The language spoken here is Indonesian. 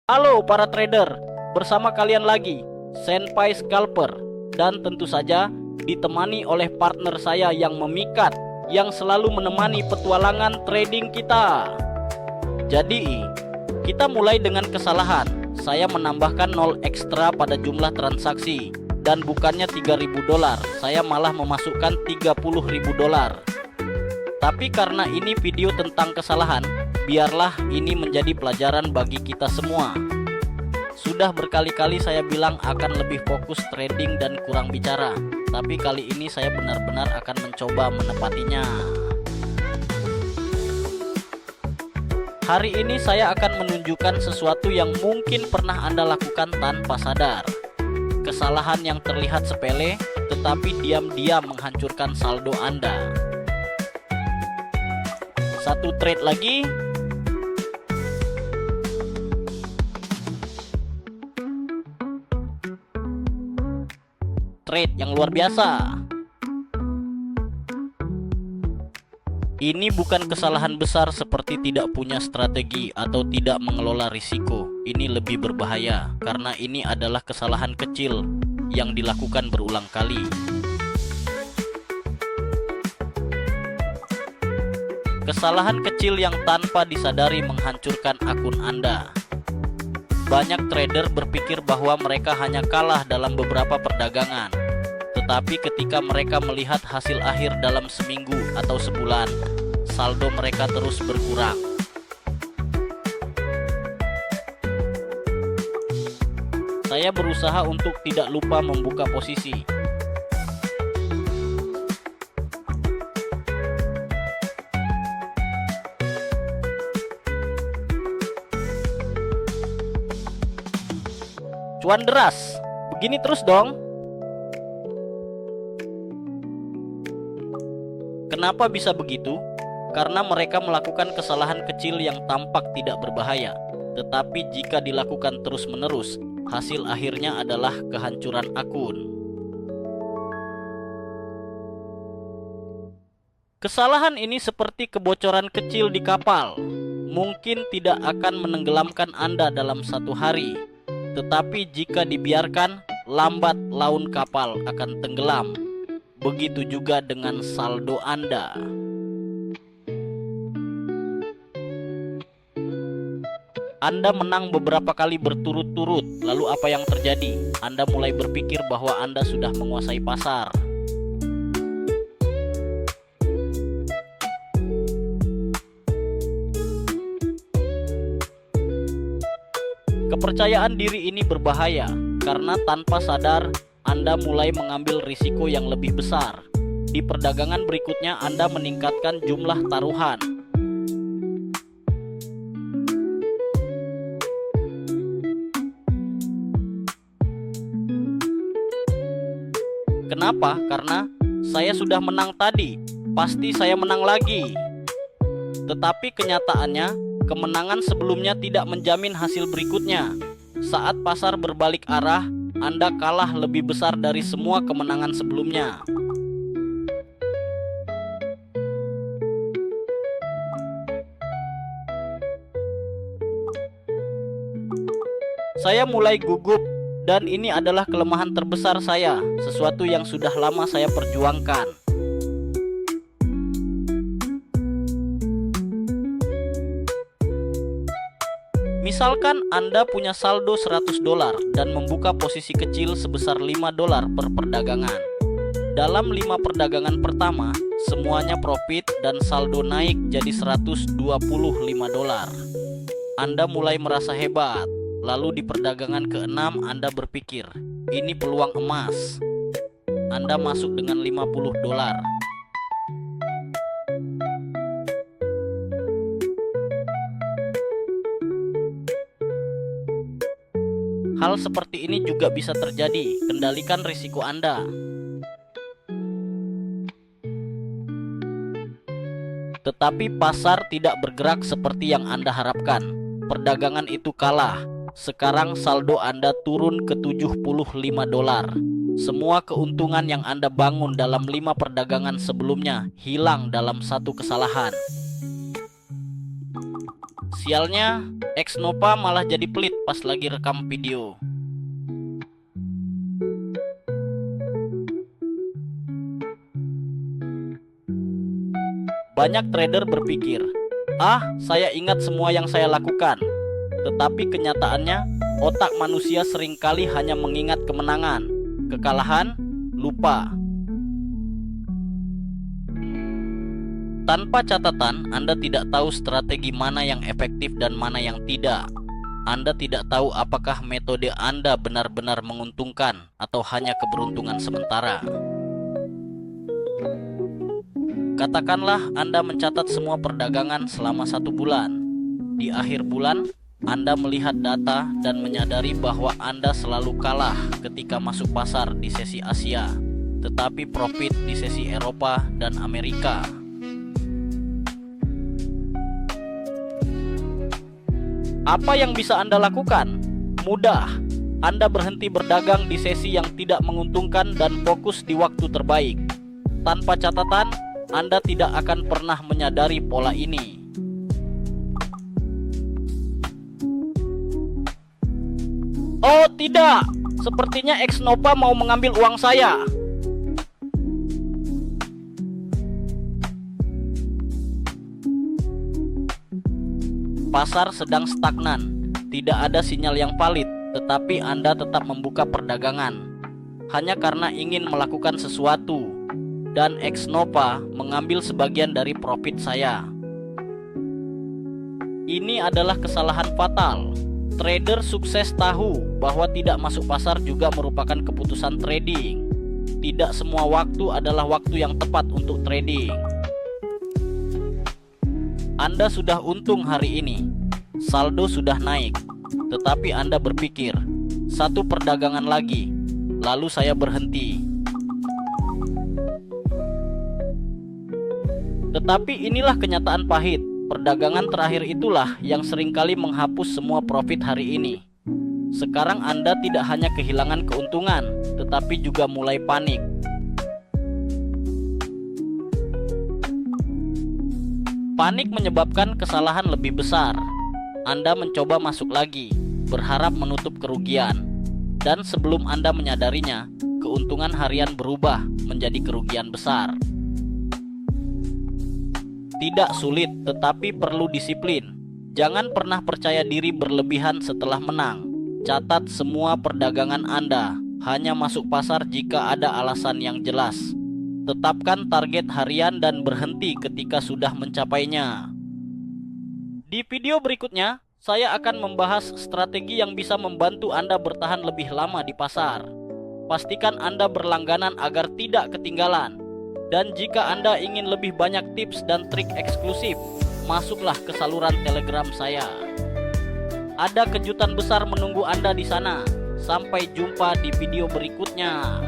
Halo para trader, bersama kalian lagi Senpai Scalper, dan tentu saja ditemani oleh partner saya yang memikat, yang selalu menemani petualangan trading kita. Jadi kita mulai dengan kesalahan. Saya menambahkan 0 ekstra pada jumlah transaksi, dan bukannya 3.000 dolar, saya malah memasukkan 30.000 dolar. Tapi karena ini video tentang kesalahan, biarlah ini menjadi pelajaran bagi kita semua. Sudah berkali-kali saya bilang akan lebih fokus trading dan kurang bicara, tapi kali ini saya benar-benar akan mencoba menepatinya. Hari ini saya akan menunjukkan sesuatu yang mungkin pernah Anda lakukan tanpa sadar. Kesalahan yang terlihat sepele, tetapi diam-diam menghancurkan saldo Anda. Satu trade lagi. Trade yang luar biasa. Ini bukan kesalahan besar seperti tidak punya strategi atau tidak mengelola risiko. Ini lebih berbahaya karena ini adalah kesalahan kecil yang dilakukan berulang kali. Kesalahan kecil yang tanpa disadari menghancurkan akun Anda. Banyak trader berpikir bahwa mereka hanya kalah dalam beberapa perdagangan. Tetapi ketika mereka melihat hasil akhir dalam seminggu atau sebulan, saldo mereka terus berkurang. Saya berusaha untuk tidak lupa membuka posisi. Cuan deras, begini terus dong. Kenapa bisa begitu? Karena mereka melakukan kesalahan kecil yang tampak tidak berbahaya, tetapi jika dilakukan terus-menerus, hasil akhirnya adalah kehancuran akun. Kesalahan ini seperti kebocoran kecil di kapal. Mungkin tidak akan menenggelamkan Anda dalam satu hari, tetapi jika dibiarkan, lambat laun kapal akan tenggelam. Begitu juga dengan saldo Anda. Anda menang beberapa kali berturut-turut, lalu apa yang terjadi? Anda mulai berpikir bahwa Anda sudah menguasai pasar. Kepercayaan diri ini berbahaya karena tanpa sadar Anda mulai mengambil risiko yang lebih besar. Di perdagangan berikutnya Anda meningkatkan jumlah taruhan. Kenapa? Karena saya sudah menang tadi, pasti saya menang lagi. Tetapi kenyataannya, kemenangan sebelumnya tidak menjamin hasil berikutnya. Saat pasar berbalik arah, Anda kalah lebih besar dari semua kemenangan sebelumnya. Saya mulai gugup, dan ini adalah kelemahan terbesar saya, sesuatu yang sudah lama saya perjuangkan. Misalkan Anda punya saldo 100 dolar dan membuka posisi kecil sebesar 5 dolar per perdagangan. Dalam 5 perdagangan pertama, semuanya profit dan saldo naik jadi 125 dolar. Anda mulai merasa hebat. Lalu di perdagangan ke-6 Anda berpikir, ini peluang emas. Anda masuk dengan 50 dolar. Hal seperti ini juga bisa terjadi. Kendalikan risiko Anda. Tetapi pasar tidak bergerak seperti yang Anda harapkan. Perdagangan itu kalah. Sekarang saldo Anda turun ke 75 dolar. Semua keuntungan yang Anda bangun dalam 5 perdagangan sebelumnya hilang dalam satu kesalahan. Sialnya, Xnova malah jadi pelit pas lagi rekam video. Banyak trader berpikir, saya ingat semua yang saya lakukan. Tetapi kenyataannya, otak manusia seringkali hanya mengingat kemenangan, kekalahan, lupa. Tanpa catatan, Anda tidak tahu strategi mana yang efektif dan mana yang tidak. Anda tidak tahu apakah metode Anda benar-benar menguntungkan atau hanya keberuntungan sementara. Katakanlah Anda mencatat semua perdagangan selama 1 bulan. Di akhir bulan, Anda melihat data dan menyadari bahwa Anda selalu kalah ketika masuk pasar di sesi Asia, tetapi profit di sesi Eropa dan Amerika. Apa yang bisa Anda lakukan? Mudah. Anda berhenti berdagang di sesi yang tidak menguntungkan dan fokus di waktu terbaik. Tanpa catatan, Anda tidak akan pernah menyadari pola ini. Oh tidak, sepertinya Xnova mau mengambil uang saya. Pasar sedang stagnan, tidak ada sinyal yang valid, tetapi Anda tetap membuka perdagangan hanya karena ingin melakukan sesuatu. Dan Xnova mengambil sebagian dari profit saya. Ini adalah kesalahan fatal. Trader sukses tahu bahwa tidak masuk pasar juga merupakan keputusan trading. Tidak semua waktu adalah waktu yang tepat untuk trading. Anda sudah untung hari ini, saldo sudah naik, tetapi Anda berpikir, 1 perdagangan lagi, lalu saya berhenti. Tetapi inilah kenyataan pahit. Perdagangan terakhir itulah yang seringkali menghapus semua profit hari ini. Sekarang Anda tidak hanya kehilangan keuntungan, tetapi juga mulai panik. Panik menyebabkan kesalahan lebih besar. Anda mencoba masuk lagi, berharap menutup kerugian. Dan sebelum Anda menyadarinya, keuntungan harian berubah menjadi kerugian besar. Tidak sulit, tetapi perlu disiplin. Jangan pernah percaya diri berlebihan setelah menang. Catat semua perdagangan Anda. Hanya masuk pasar jika ada alasan yang jelas. Tetapkan target harian dan berhenti ketika sudah mencapainya. Di video berikutnya, saya akan membahas strategi yang bisa membantu Anda bertahan lebih lama di pasar. Pastikan Anda berlangganan agar tidak ketinggalan. Dan jika Anda ingin lebih banyak tips dan trik eksklusif, masuklah ke saluran Telegram saya. Ada kejutan besar menunggu Anda di sana. Sampai jumpa di video berikutnya.